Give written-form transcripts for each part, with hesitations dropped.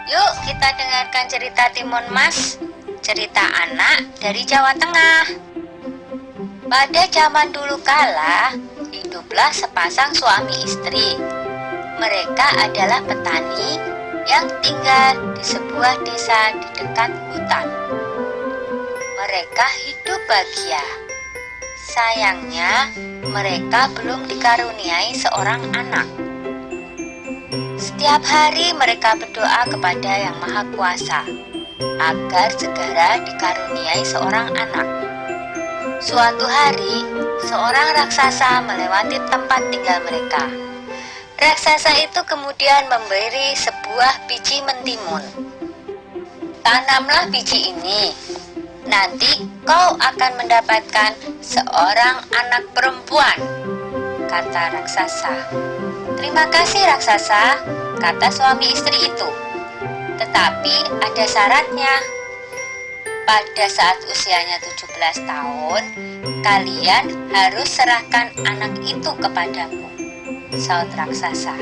Yuk kita dengarkan cerita Timun Mas, cerita anak dari Jawa Tengah. Pada zaman dulu kala, hiduplah sepasang suami istri. Mereka adalah petani yang tinggal di sebuah desa di dekat hutan. Mereka hidup bahagia. Sayangnya, mereka belum dikaruniai seorang anak. Setiap hari mereka berdoa kepada Yang Maha Kuasa agar segera dikaruniai seorang anak. Suatu hari, seorang raksasa melewati tempat tinggal mereka. Raksasa itu kemudian memberi sebuah biji mentimun. Tanamlah biji ini, nanti kau akan mendapatkan seorang anak perempuan, kata raksasa. Terima kasih raksasa, kata suami istri itu. Tetapi ada syaratnya. Pada saat usianya 17 tahun, kalian harus serahkan anak itu kepadaku, saut raksasa.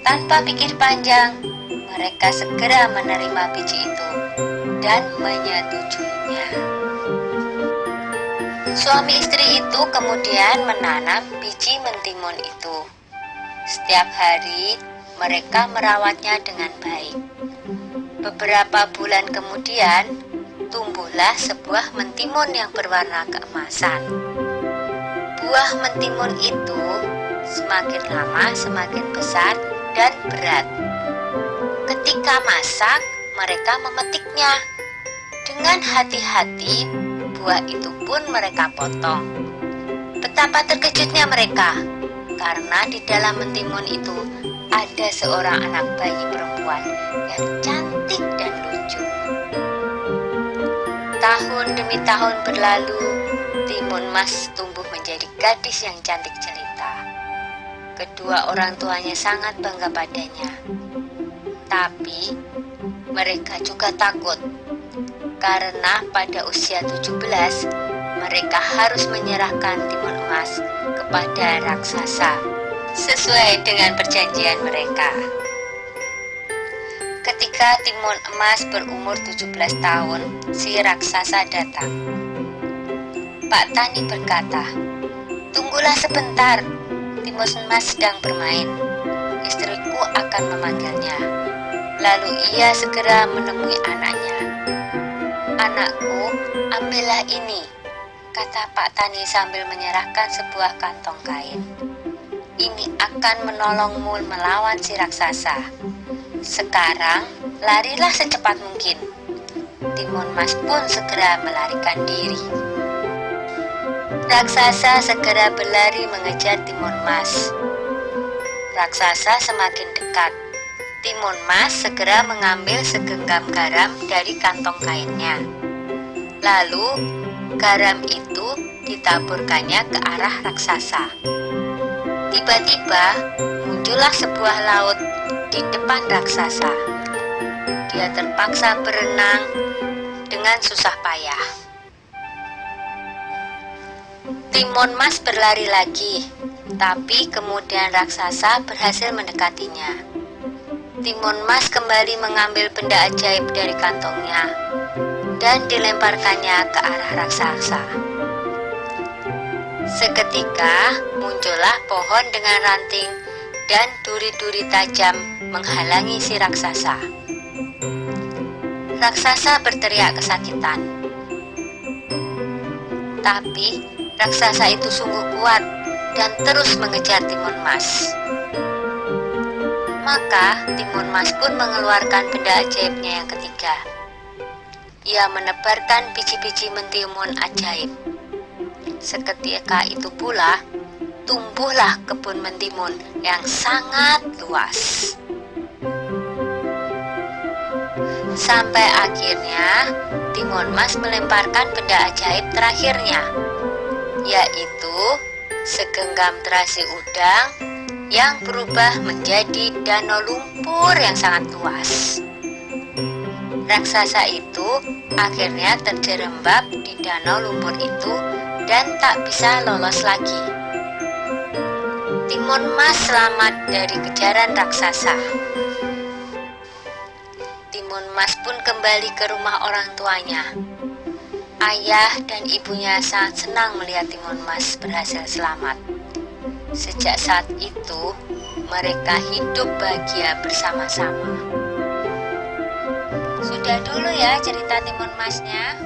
Tanpa pikir panjang, mereka segera menerima biji itu dan menyetujuinya. Suami istri itu kemudian menanam biji mentimun itu. Setiap hari mereka merawatnya dengan baik. Beberapa bulan kemudian tumbuhlah sebuah mentimun yang berwarna keemasan. Buah mentimun itu semakin lama semakin besar dan berat. Ketika masak, mereka memetiknya. Dengan hati-hati, buah itu pun mereka potong. Betapa terkejutnya mereka, karena di dalam mentimun itu ada seorang anak bayi perempuan yang cantik dan lucu. Tahun demi tahun berlalu, Timun Mas tumbuh menjadi gadis yang cantik jelita. Kedua orang tuanya sangat bangga padanya. Tapi mereka juga takut, karena pada usia 17, mereka harus menyerahkan Timun Emas kepada raksasa sesuai dengan perjanjian mereka. Ketika Timun Emas berumur 17 tahun, si raksasa datang. Pak Tani berkata, "Tunggulah sebentar, Timun Emas sedang bermain. Istriku akan memanggilnya." Lalu ia segera menemui anaknya. "Anakku, ambillah ini," kata Pak Tani sambil menyerahkan sebuah kantong kain. "Ini akan menolongmu melawan si raksasa. Sekarang larilah secepat mungkin." Timun Mas pun segera melarikan diri. Raksasa segera berlari mengejar Timun Mas. Raksasa semakin dekat. Timun Mas segera mengambil segenggam garam dari kantong kainnya. Lalu garam itu ditaburkannya ke arah raksasa. Tiba-tiba muncullah sebuah laut di depan raksasa. Dia terpaksa berenang dengan susah payah. Timun Mas berlari lagi, tapi kemudian raksasa berhasil mendekatinya. Timun Mas kembali mengambil benda ajaib dari kantongnya dan dilemparkannya ke arah raksasa. Seketika muncullah pohon dengan ranting dan duri-duri tajam menghalangi si raksasa. Raksasa berteriak kesakitan. Tapi raksasa itu sungguh kuat dan terus mengejar Timun Mas. Maka Timun Mas pun mengeluarkan benda ajaibnya yang ketiga. Ia menebarkan biji-biji mentimun ajaib. Seketika itu pula tumbuhlah kebun mentimun yang sangat luas. Sampai akhirnya Timun Mas melemparkan benda ajaib terakhirnya, yaitu segenggam terasi udang yang berubah menjadi danau lumpur yang sangat luas. Raksasa itu akhirnya terjerembab di danau lumpur itu dan tak bisa lolos lagi. Timun Mas selamat dari kejaran raksasa. Timun Mas pun kembali ke rumah orang tuanya. Ayah dan ibunya sangat senang melihat Timun Mas berhasil selamat. Sejak saat itu, mereka hidup bahagia bersama-sama. Sudah dulu ya cerita Timun Masnya.